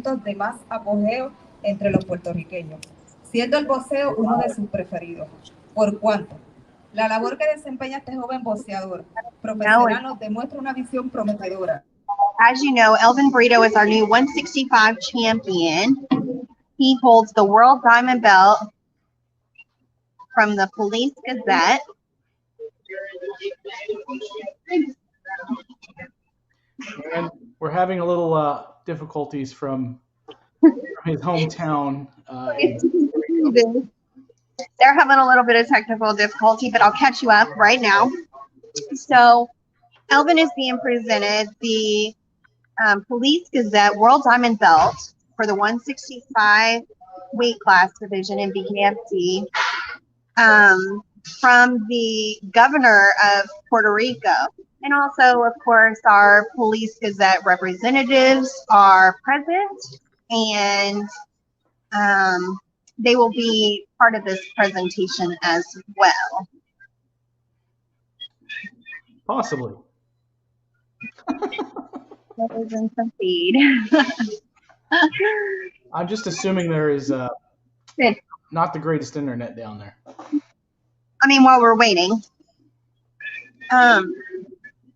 de más apogeo entre los puertorriqueños, siendo el boxeo uno de sus preferidos. Por cuanto la labor que desempeña este joven boxeador profesional nos demuestra una visión prometedora. As you know, Evin Brito is our new 165 champion. He holds the World Diamond Belt from the Police Gazette. And we're having a little difficulties from his hometown. They're having a little bit of technical difficulty, but I'll catch you up right now. So Evin is being presented the Police Gazette World Diamond Belt for the 165 weight class division in BKFC from the governor of Puerto Rico. And also, of course, our Police Gazette representatives are present, and they will be part of this presentation as well. Possibly. Some feed. I'm just assuming there is not the greatest internet down there. I mean, while we're waiting,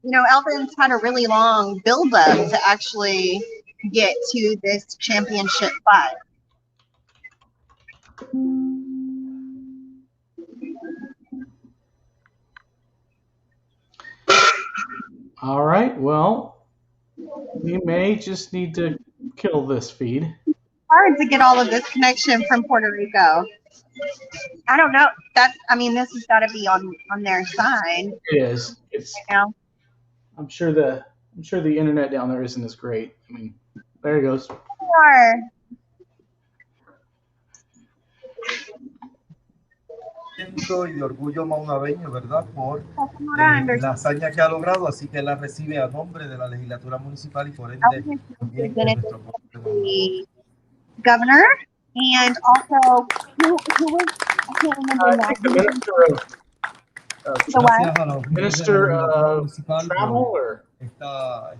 you know, Evin's had a really long build-up to actually get to this championship fight. All right, well, we may just need to kill this feed. Hard to get all of this connection from Puerto Rico. I don't know. I mean, this has got to be on their side. It is. It's. You know? I'm sure the internet down there isn't as great. I mean, there it goes. Sure. Y de orgullo maunabeño, ¿verdad? Por la hazaña que ha logrado, así que la recibe a nombre de la legislatura municipal y por ende también de nuestro pueblo. Governor and also who was I can't remember Minister of Travel or esta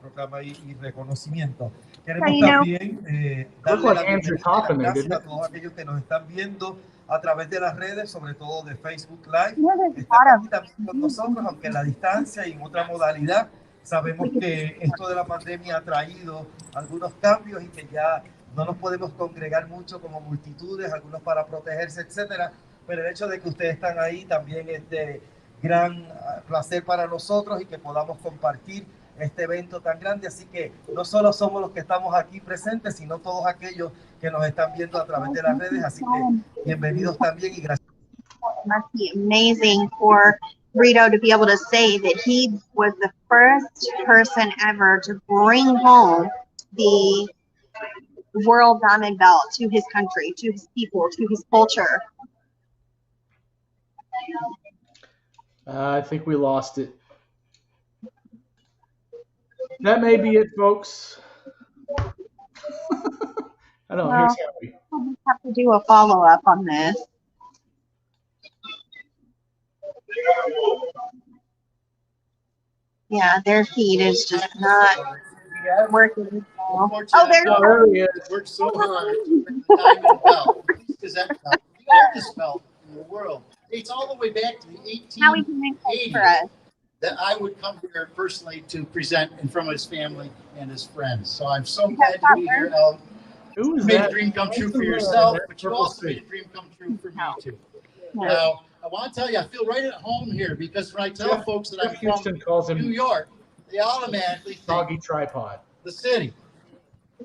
proclama y reconocimiento. Queremos también darle la bienvenida, gracias a todos aquellos que nos están viendo a través de las redes, sobre todo de Facebook Live. Están aquí también con nosotros, aunque en la distancia y en otra modalidad. Sabemos que esto de la pandemia ha traído algunos cambios y que ya no nos podemos congregar mucho como multitudes, algunos para protegerse, etcétera. Pero el hecho de que ustedes están ahí también es de gran placer para nosotros y que podamos compartir este evento tan grande. Así que no solo somos los que estamos aquí presentes, sino todos aquellos que nos están viendo a través de las redes. Así que bienvenidos también y gracias. It must be amazing for Brito to be able to say that he was the first person ever to bring home the World Diamond Belt to his country, to his people, to his culture. I think we lost it. That may be it, folks. I don't know. Here's Happy. We'll have to do a follow-up on this. Yeah, their feed is just not working. Oh, there he is. Worked so hard to bring the diamond belt, the Gazette belt, the oldest belt in the world. It's all the way back to the 1880s that I would come here personally to present in front of his family and his friends. So I'm so glad to be here. You made a dream come true for yourself, but you also made a dream come true for me too. Now, I want to tell you, I feel right at home here because when I tell folks that I'm from New York, they automatically think doggy tripod. The city,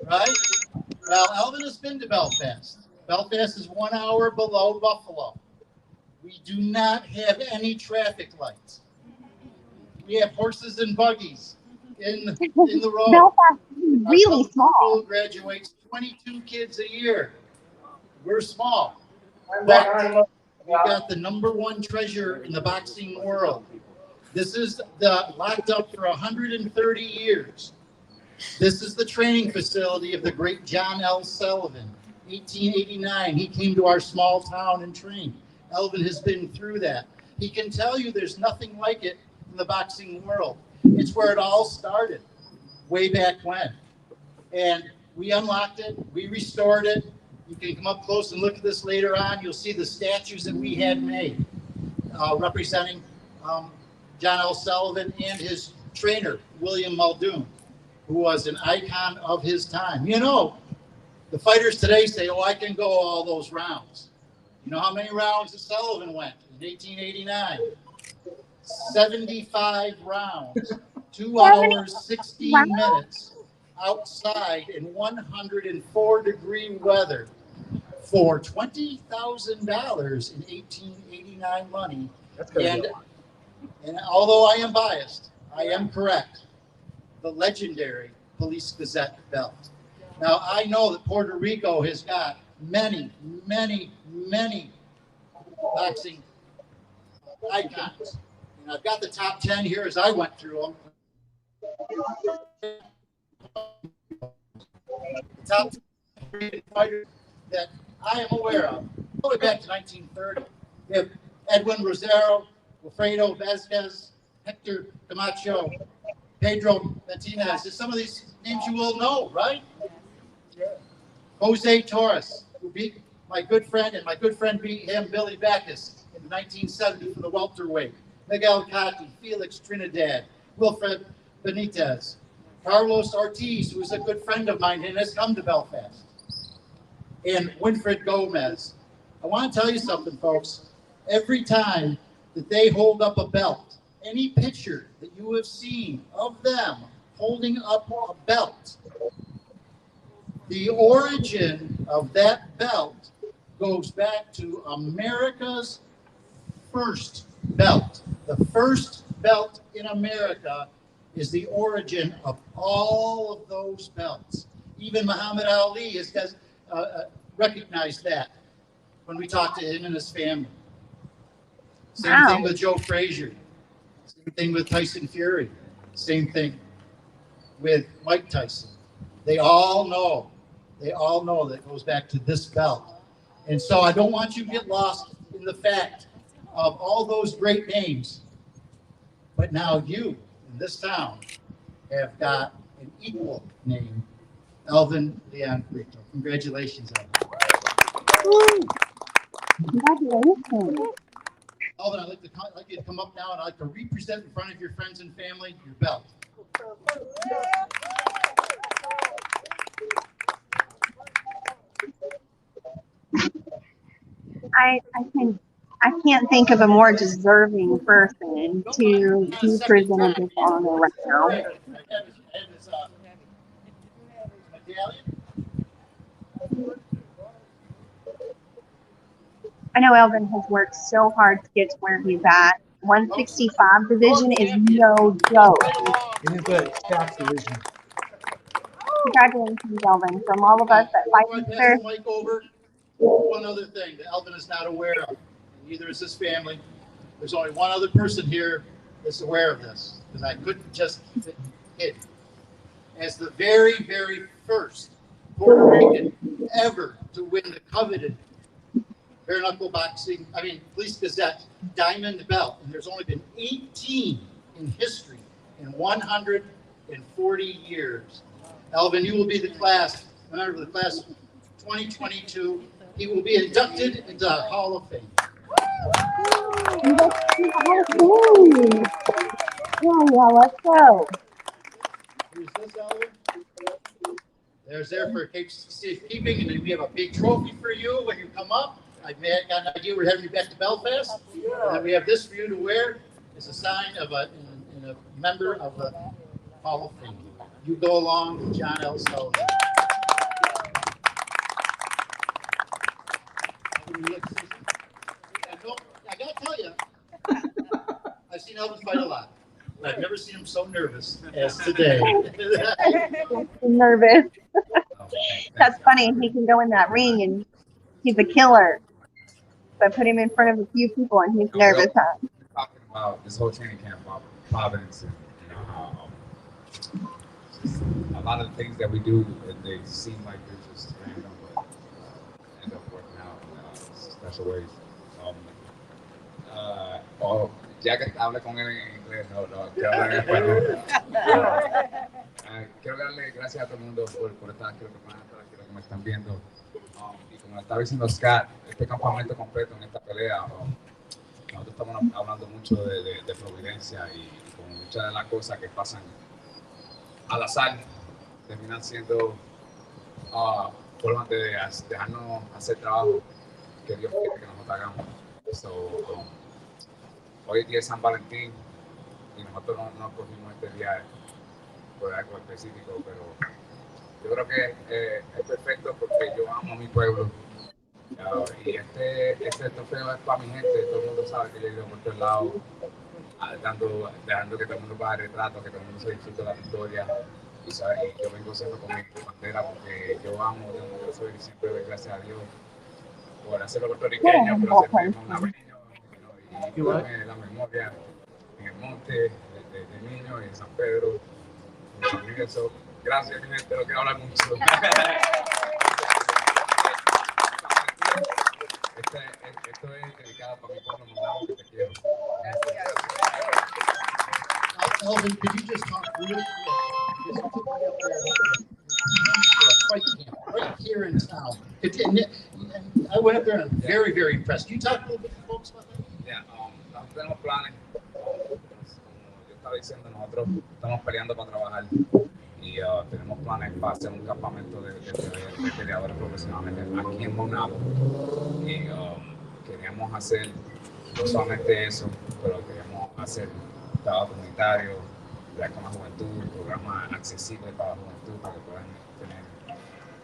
right? Well, Elvin has been to Belfast. Belfast is 1 hour below Buffalo. We do not have any traffic lights. We have horses and buggies in the road. Belfast is really small. Graduates 22 kids a year. We're small, but we got the #1 treasure in the boxing world. This is locked up for 130 years. This is the training facility of the great John L. Sullivan. 1889, he came to our small town and trained. Elvin has been through that. He can tell you there's nothing like it in the boxing world. It's where it all started, way back when. And we unlocked it, we restored it. You can come up close and look at this later on. You'll see the statues that we had made representing John L. Sullivan and his trainer, William Muldoon, who was an icon of his time. You know, the fighters today say, oh, I can go all those rounds. You know how many rounds that Sullivan went in 1889? 75 rounds, 2 hours, 16 minutes outside in 104-degree weather for $20,000 in 1889 money. And although I am biased, I am correct. The legendary Police Gazette belt. Now, I know that Puerto Rico has got many, many, many boxing icons. And I've got the top 10 here as I went through them. The top 10 fighters that I am aware of, all the way back to 1930. We have Edwin Rosero, Wilfredo Vazquez, Hector Camacho, Pedro Martinez. There's some of these names you will know, right? Jose Torres, who beat my good friend, and my good friend beat him, Billy Backus, in 1970 for the welterweight. Miguel Cotty, Felix Trinidad, Wilfred Benitez, Carlos Ortiz, who is a good friend of mine and has come to Belfast, and Winfred Gomez. I want to tell you something, folks. Every time that they hold up a belt, any picture that you have seen of them holding up a belt, the origin of that belt goes back to America's first belt. The first belt in America is the origin of all of those belts. Even Muhammad Ali has recognized that when we talk to him and his family. Same thing with Joe Frazier. Same thing with Tyson Fury. Same thing with Mike Tyson. They all know that it goes back to this belt. And so I don't want you to get lost in the fact of all those great names. But now you, in this town, have got an equal name, Evin Brito. Congratulations, Evin. Congratulations. Evin, I'd like you to come up now, and I'd like to represent in front of your friends and family your belt. I can't think of a more deserving person to be presented this honor right now. I know Evin has worked so hard to get to where he's at. 165 division is no joke. It is the staff division. Congratulations, Evin, from all of us at Fight Sir. One other thing that Evin is not aware of, and neither is his family. There's only one other person here that's aware of this, because I couldn't just keep it hidden. As the very, very first Puerto Rican ever to win the coveted bare knuckle boxing, Police Gazette diamond belt, and there's only been 18 in history in 140 years. Evin, you will be the member of the class of 2022. He will be inducted into the Hall of Fame. Yeah, let's go. Who's this, Evin? There's there for safekeeping, and then we have a big trophy for you when you come up. I've got an idea we're having you back to Belfast. And then we have this for you to wear as a sign of a member of the Hall of Fame. You go along with John L. Sullivan. I gotta tell you, I've seen Evin fight a lot, but I've never seen him so nervous as today. Nervous. That's funny. He can go in that ring and he's a killer. But put him in front of a few people and he's nervous, huh? Talking about this whole training camp about Providence and just a lot of the things that we do, they seem like they're just random, but end up working out in special ways. Ya que habla con él en inglés, no, que habla en español. quiero darle gracias a todo el mundo por estar aquí, quiero que me están viendo. Y como estaba diciendo Scott, este campamento completo en esta pelea, nosotros estamos hablando mucho de providencia y con muchas de las cosas que pasan al azar terminan siendo formas de dejarnos hacer trabajo que Dios quiere que nosotros hagamos. Hoy es día de San Valentín y nosotros no cogimos este día por algo específico, pero yo creo que es perfecto porque yo amo a mi pueblo. Y este trofeo es para mi gente. Todo el mundo sabe que yo he ido por todos lados, dejando que todo el mundo vaya retrato, que todo el mundo se disfrute la victoria. Y yo vengo siendo con mi bandera porque yo amo de donde yo soy y siempre doy gracias a Dios por hacerlo puertorriqueño, pero hacerme montañeño y darme la memoria en el monte de niño y en San Pedro. Eso. Gracias, mi gente, lo quiero hablar mucho. Esto es dedicado para mi pueblo Maunabo, que te quiero. Elvin, could you just talk really quick? Because you took me up there right here in town. And I went up there and I'm very, very impressed. Can you talk a little bit to folks about that? Yeah, nosotros tenemos planes. Como yo estaba diciendo, nosotros estamos peleando para trabajar y tenemos planes para hacer un campamento de peleadores profesionales aquí en Maunabo. Y queríamos hacer no solamente eso, pero queríamos hacer trabajo comunitario, con la juventud, programas accesibles para la juventud, para que puedan tener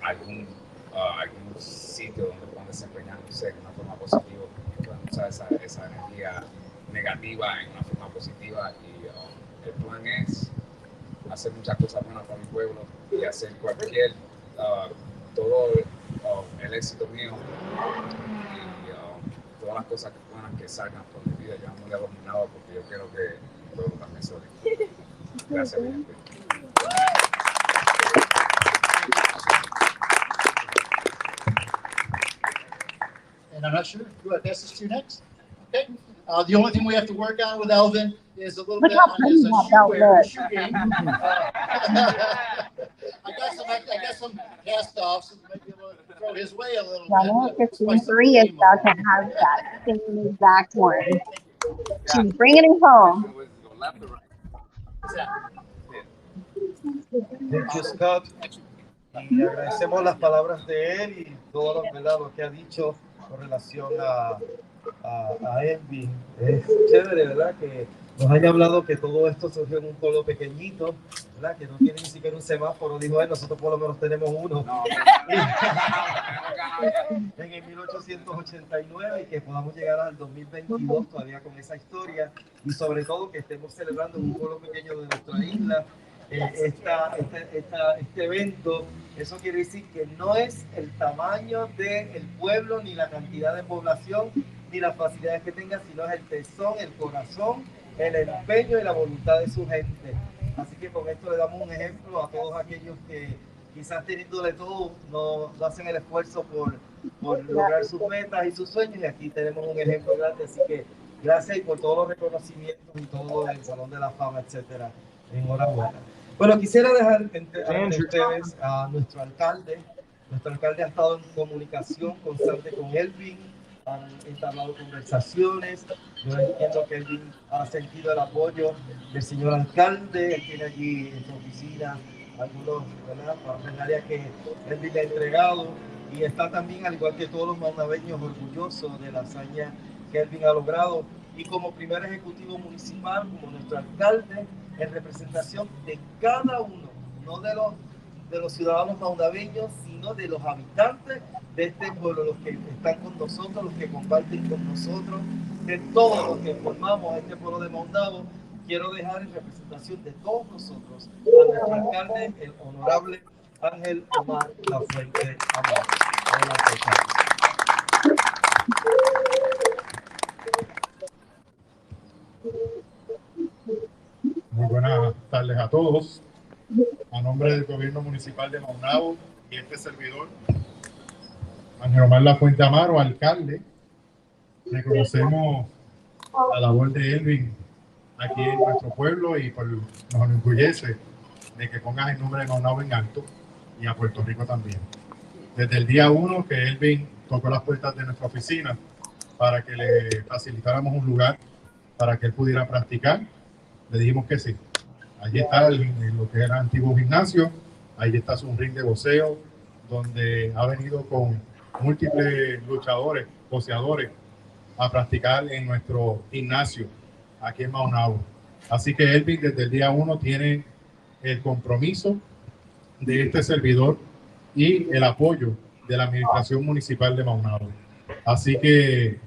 algún sitio donde puedan desempeñarse de una forma positiva, que puedan usar esa energía negativa en una forma positiva. Y el plan es hacer muchas cosas buenas para mi pueblo y hacer todo el éxito mío y todas las cosas buenas que salgan por mi vida. Yo amo a Maunabo porque yo quiero que el pueblo también se ole. Gracias, mi gente. And I'm not sure. You want to pass this to you next? Okay. The only thing we have to work on with Elvin is a little bit on his shoe game. I got some cast-offs that might be able to throw his way a little bit. 53 is about to have that same exact one. She's bringing it home. Thank you, Scott. Y agradecemos las palabras de él y todo lo que ha dicho con relación a Evin. Es chévere, ¿verdad? Que nos haya hablado que todo esto surgió en un pueblo pequeñito, ¿verdad? Que no tiene ni siquiera un semáforo. Dijo él, nosotros por lo menos tenemos uno. No. En el 1889 y que podamos llegar al 2022 todavía con esa historia y sobre todo que estemos celebrando en un pueblo pequeño de nuestra isla este evento. Eso quiere decir que no es el tamaño del pueblo, ni la cantidad de población, ni las facilidades que tenga, sino es el tesón, el corazón, el empeño y la voluntad de su gente. Así que con esto le damos un ejemplo a todos aquellos que quizás teniendo de todo no hacen el esfuerzo por lograr sus metas y sus sueños, y aquí tenemos un ejemplo grande. Así que gracias y por todos los reconocimientos y todo el Salón de la Fama, etcétera. Enhorabuena. Bueno, quisiera dejar ante ustedes a nuestro alcalde. Nuestro alcalde ha estado en comunicación constante con Evin, han entablado conversaciones. Yo entiendo que Evin ha sentido el apoyo del señor alcalde. Él tiene allí en su oficina algunos parafernalias que Evin le ha entregado y está también, al igual que todos los maunabeños, orgulloso de la hazaña que Evin ha logrado. Y como primer ejecutivo municipal, como nuestro alcalde, en representación de cada uno, no de los ciudadanos maunabeños, sino de los habitantes de este pueblo, los que están con nosotros, los que comparten con nosotros, de todos los que formamos este pueblo de Maunabo. Quiero dejar en representación de todos nosotros a nuestro alcalde, el honorable Ángel Omar Lafuente Amor. Muy buenas tardes a todos. A nombre del gobierno municipal de Maunabo y este servidor, Ángel Omar Lafuente Amaro, alcalde, reconocemos la labor de Evin aquí en nuestro pueblo y nos enorgullece de que pongas el nombre de Maunabo en alto y a Puerto Rico también. Desde el día 1 que Elvin tocó las puertas de nuestra oficina para que le facilitáramos un lugar para que él pudiera practicar, le dijimos que sí. Allí está lo que era el antiguo gimnasio, ahí está su ring de boxeo, donde ha venido con múltiples luchadores, boxeadores, a practicar en nuestro gimnasio aquí en Maunabo. Así que Elvin desde el día 1 tiene el compromiso de este servidor y el apoyo de la Administración Municipal de Maunabo. Así que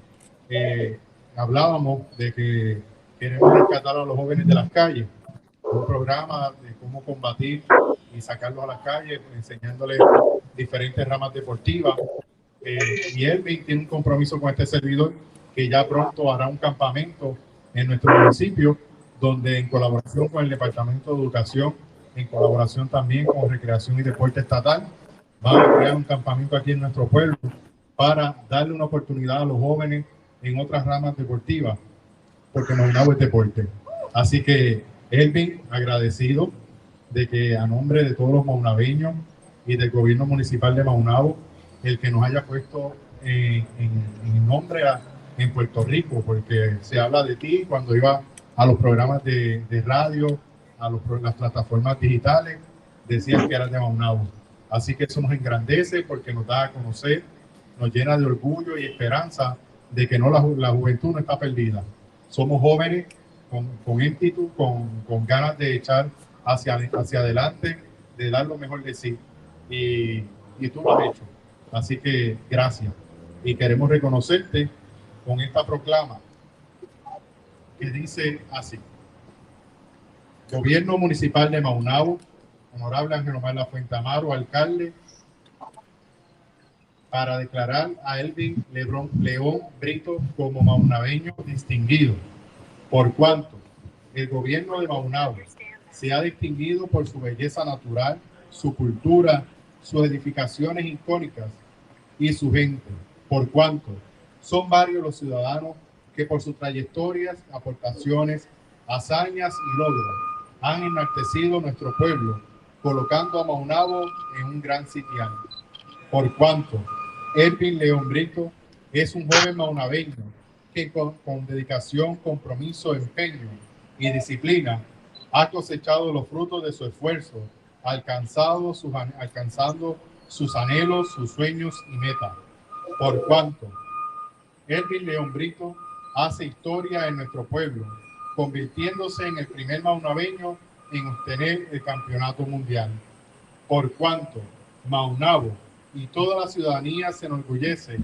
hablábamos de que queremos rescatar a los jóvenes de las calles, un programa de cómo combatir y sacarlos a las calles, enseñándoles diferentes ramas deportivas. Y Elvin tiene un compromiso con este servidor que ya pronto hará un campamento en nuestro municipio, donde en colaboración con el Departamento de Educación, en colaboración también con Recreación y Deporte Estatal, va a crear un campamento aquí en nuestro pueblo para darle una oportunidad a los jóvenes en otras ramas deportivas, porque Maunabo es deporte. Así que Elvin, agradecido de que a nombre de todos los maunabeños y del gobierno municipal de Maunabo, el que nos haya puesto en nombre en Puerto Rico, porque se habla de ti cuando iba a los programas de radio, a las plataformas digitales, decían que eras de Maunabo. Así que eso nos engrandece porque nos da a conocer, nos llena de orgullo y esperanza de que no la juventud no está perdida. Somos jóvenes con ímpetu, con ganas de echar hacia adelante, de dar lo mejor de sí. Y tú lo has hecho. Así que gracias. Y queremos reconocerte con esta proclama que dice así: Gobierno Municipal de Maunabo, Honorable Ángel Omar Lafuente Amaro, alcalde, para declarar a Evin Brito como maunabeño distinguido, por cuanto el gobierno de Maunabo se ha distinguido por su belleza natural, su cultura, sus edificaciones icónicas y su gente, por cuanto son varios los ciudadanos que por sus trayectorias, aportaciones, hazañas y logros han enaltecido nuestro pueblo, colocando a Maunabo en un gran sitial. Por cuanto Evin Brito es un joven maunabeño que con dedicación, compromiso, empeño y disciplina ha cosechado los frutos de su esfuerzo, alcanzando sus anhelos, sus sueños y metas. Por cuanto Evin Brito hace historia en nuestro pueblo, convirtiéndose en el primer maunabeño en obtener el campeonato mundial. Por cuanto Maunabo y toda la ciudadanía se enorgullece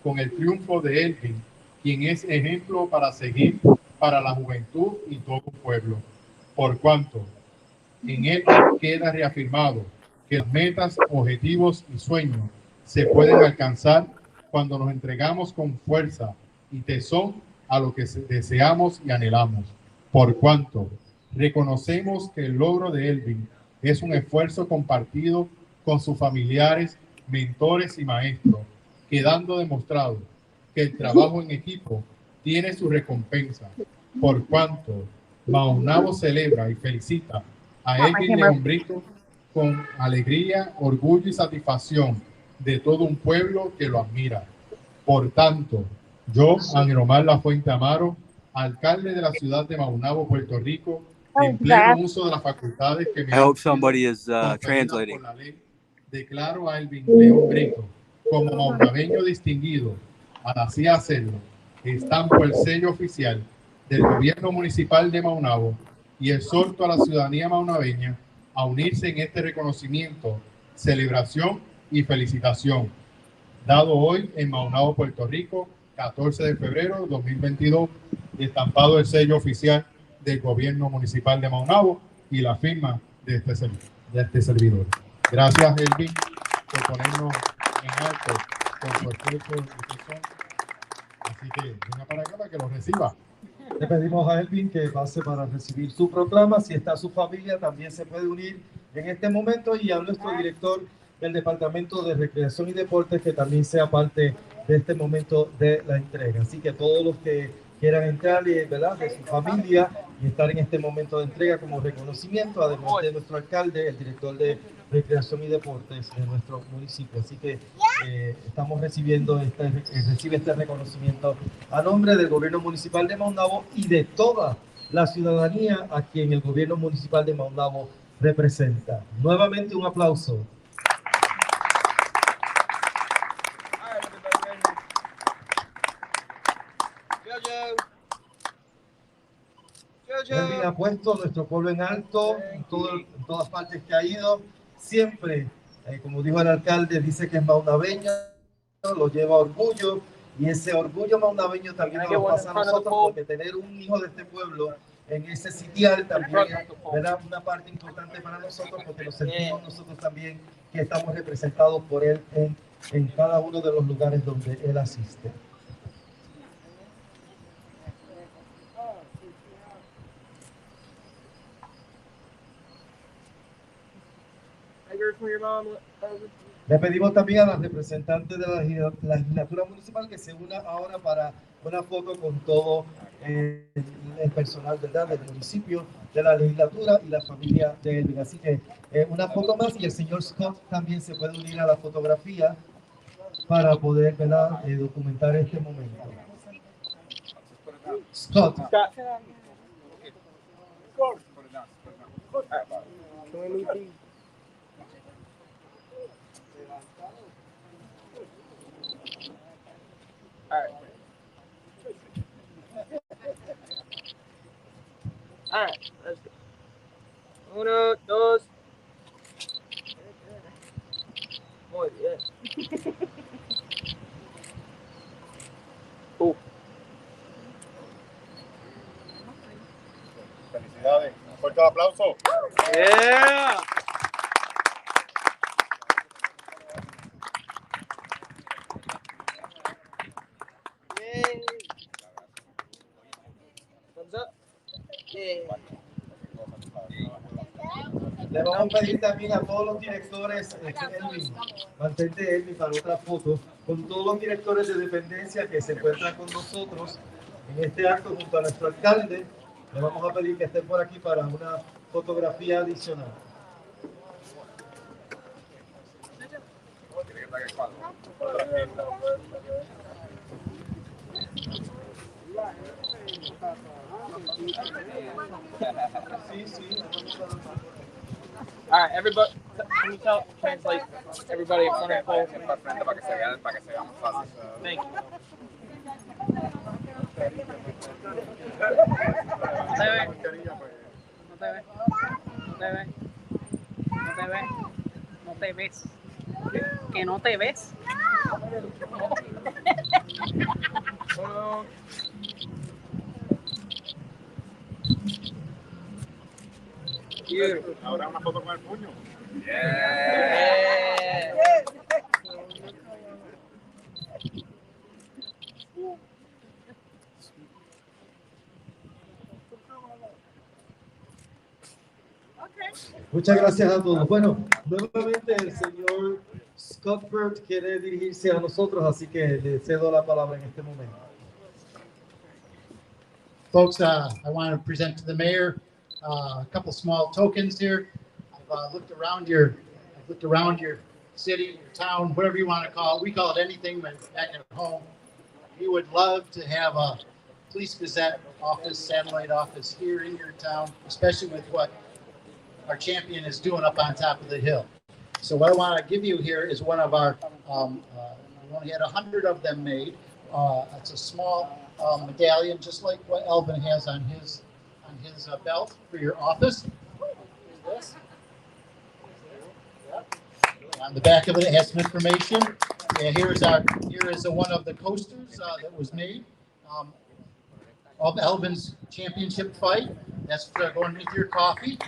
con el triunfo de Evin, quien es ejemplo para seguir para la juventud y todo el pueblo. Por cuanto en él queda reafirmado que las metas, objetivos y sueños se pueden alcanzar cuando nos entregamos con fuerza y tesón a lo que deseamos y anhelamos. Por cuanto reconocemos que el logro de Evin es un esfuerzo compartido con sus familiares, mentores y maestros, quedando demostrado que el trabajo en equipo tiene su recompensa. Por cuanto Maunabo celebra y felicita a Evin Brito con alegría, orgullo y satisfacción de todo un pueblo que lo admira. Por tanto, yo, Ángel Omar Lafuente Amaro, alcalde de la ciudad de Maunabo, Puerto Rico, en pleno uso de las facultades que me han sido conferidas por la ley, declaro a Evin Brito como maunabeño distinguido, al así hacerlo, estampo el sello oficial del gobierno municipal de Maunabo y exhorto a la ciudadanía maunabeña a unirse en este reconocimiento, celebración y felicitación, dado hoy en Maunabo, Puerto Rico, 14 de febrero de 2022, y estampado el sello oficial del gobierno municipal de Maunabo y la firma de este servidor. Gracias, Evin, por ponernos en alto con su esfuerzo y tesón. Así que venga para acá para que lo reciba. Le pedimos a Evin que pase para recibir su proclama. Si está su familia, también se puede unir en este momento, y a nuestro director del Departamento de Recreación y Deportes que también sea parte de este momento de la entrega. Así que todos los que quieran entrar, ¿verdad?, de su familia y estar en este momento de entrega como reconocimiento, además de nuestro alcalde, el director de Recreación y Deportes de nuestro municipio. Así que estamos recibiendo recibe este reconocimiento a nombre del gobierno municipal de Maunabo y de toda la ciudadanía a quien el gobierno municipal de Maunabo representa. Nuevamente un aplauso. Elvin ha puesto nuestro pueblo en alto en todas partes que ha ido. Siempre, como dijo el alcalde, dice que es maunabeño, lo lleva orgullo, y ese orgullo maunabeño también nos pasa a nosotros, porque tener un hijo de este pueblo en ese sitial también es una parte importante para nosotros, porque nos sentimos nosotros también que estamos representados por él en cada uno de los lugares donde él asiste. Le pedimos también a las representantes de la legislatura municipal que se una ahora para una foto con todo el personal, ¿verdad?, del municipio, de la legislatura y la familia de Elvin. Así que una foto más, y el señor Scott también se puede unir a la fotografía para poder, ¿verdad?, documentar este momento. Scott. All right, let's go. Uno, dos. Muy bien. Felicidades. Un fuerte aplauso. Yeah. Yay. Thumbs up. Yeah. Le vamos a pedir también a todos los directores, Elvin, mantente Elvin para otra foto, con todos los directores de dependencia que se encuentran con nosotros en este acto junto a nuestro alcalde. Le vamos a pedir que estén por aquí para una fotografía adicional. Sí, sí. All right, everybody, can you translate everybody in front of the pole? Thank you. No te ve. No te ve. No te ve. No te ve. No te ves. Que no te ves. Ahora una foto con el puño. Yeah. Muchas gracias a todos. Bueno, nuevamente el señor Scott Burt quiere dirigirse a nosotros, así que le cedo la palabra en este momento. Folks, I want to present to the mayor a couple small tokens here. I've looked around your city, your town, whatever you want to call it. We call it anything, but back at home, we would love to have a Police Gazette office, satellite office here in your town, especially with what our champion is doing up on top of the hill. So what I want to give you here is one of our, we only had 100 of them made. It's a small medallion, just like what Elvin has on his belt for your office. This. Yep. On the back of it, it has some information. Yeah, here is one of the coasters that was made of Elvin's championship fight. That's going with your coffee.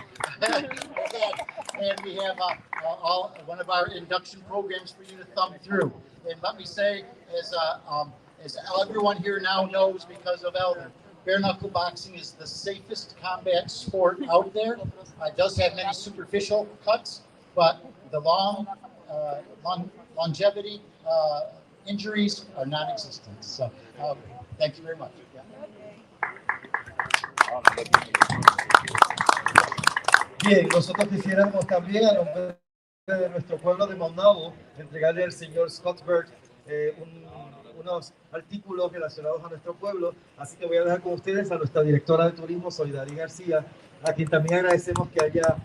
And we have one of our induction programs for you to thumb through. And let me say, as everyone here now knows because of Elvin, bare knuckle boxing is the safest combat sport out there. It does have many superficial cuts, but the longevity injuries are non-existent. So thank you very much. Yeah. Bien, nosotros quisiéramos también, a nombre de nuestro pueblo de Maunabo, entregarle al señor Scottsburg unos artículos relacionados a nuestro pueblo. Así que voy a dejar con ustedes a nuestra directora de turismo, Solidaridad García, a quien también agradecemos que haya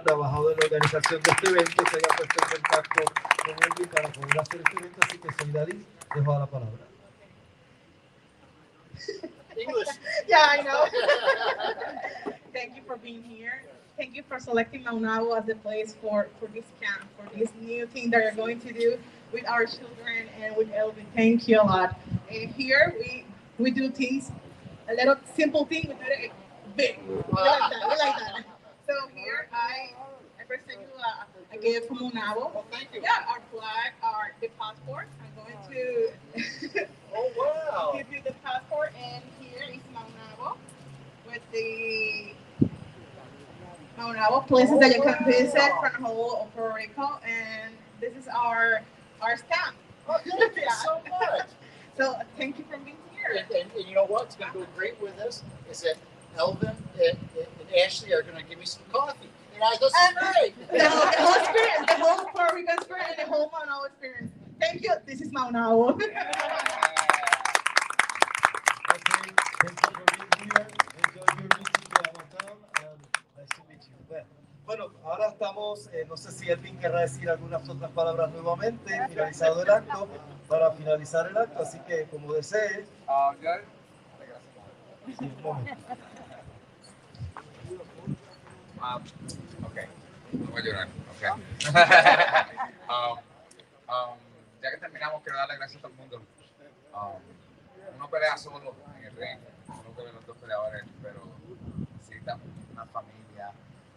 trabajado en la organización de este evento, se haya puesto en contacto con él para poder hacer este evento. Así que Solidaridad, dejo la palabra. English. Yeah, I know. Thank you for being here. Thank you for selecting Maunabo as the place for this camp, for this new thing that you're going to do with our children and with Elvin. Thank you a lot. And here we do things, a little simple thing, we do it big. We like that. We like that. So here I present you a gift from Maunabo. Oh, thank you. Yeah, our flag, the passport. I'm going to Oh, wow. give you the passport, and here is Maunabo with the Maunabo places that you can visit from the whole of Puerto Rico, and this is our stamp. Oh, thank you so much. So thank you for being here. And you know what's going to go great with this is that Elvin and Ashley are going to give me some coffee. And I go, great. The whole experience, the whole Puerto Rico experience, and the whole Maunabo experience. Thank you. This is Maunabo. Bueno, ahora estamos, no sé si Evin querrá decir algunas otras palabras nuevamente, finalizado el acto, para finalizar el acto, así que como desee. Sí, un momento. Ok, no voy a llorar, ok. Ya que terminamos, quiero darle gracias a todo el mundo. Uno pelea solo en el ring, uno que ve los dos peleadores, pero necesitas una familia,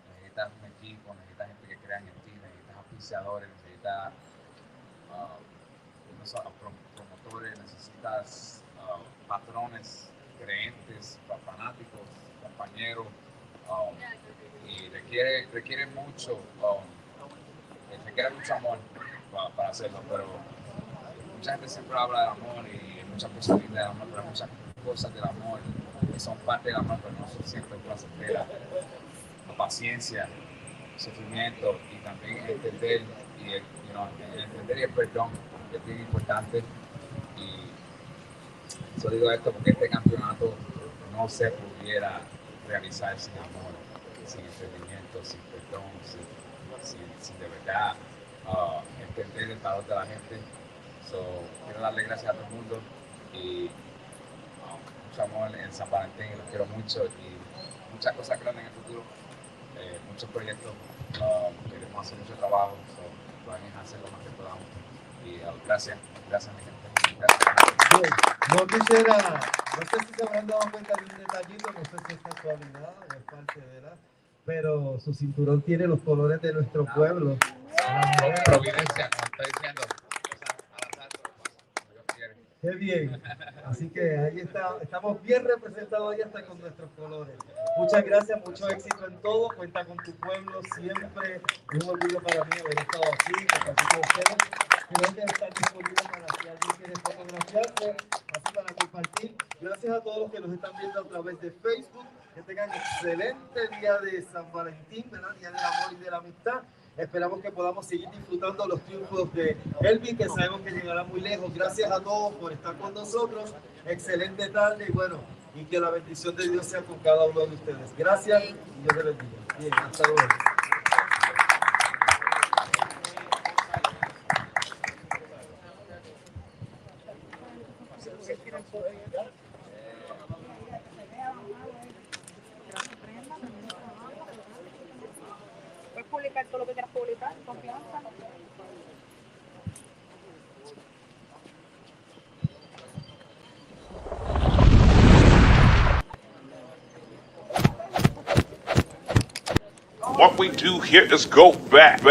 necesitas un equipo, necesitas gente que crea en ti, necesitas auspiciadores, necesitas promotores, necesitas patrones, creyentes, fanáticos, compañeros, y requiere mucho, requiere mucho amor para hacerlo, pero mucha gente siempre habla del amor y muchas cosas lindas del amor, pero muchas cosas del amor que son parte del amor, pero no son siempre placenteras. La paciencia, el sufrimiento y también entender y el perdón, que es bien importante. Y yo digo esto porque este campeonato no se pudiera realizar sin amor, sin entendimiento, sin perdón, sin de verdad entender el valor de la gente. Quiero darle gracias a todo el mundo y mucho amor en San Valentín, los quiero mucho y muchas cosas grandes en el futuro, muchos proyectos, queremos hacer mucho trabajo, podemos hacer lo más que podamos y gracias mi gente. Gracias. No sé si se habrán dado cuenta de un detallito, no sé si es casualidad o es parte de la, pero su cinturón tiene los colores de nuestro pueblo. Providencia, como estoy diciendo. Qué bien. Así que ahí está, estamos bien representados ahí hasta con nuestros colores. Muchas gracias, mucho éxito en todo. Cuenta con tu pueblo siempre. Es un orgullo para mí haber estado aquí, compartir con ustedes. Creo que están disponibles para si alguien quiere fotografiarse, así para compartir. Gracias a todos los que nos están viendo a través de Facebook. Que tengan excelente día de San Valentín, ¿verdad? Día del amor y de la amistad. Esperamos que podamos seguir disfrutando los triunfos de Elvin, que sabemos que llegará muy lejos. Gracias a todos por estar con nosotros. Excelente tarde y bueno, y que la bendición de Dios sea con cada uno de ustedes. Gracias y Dios les bendiga. Bien, hasta luego. Puedes publicar todo lo que quieras publicar, confianza. What we do here is go back.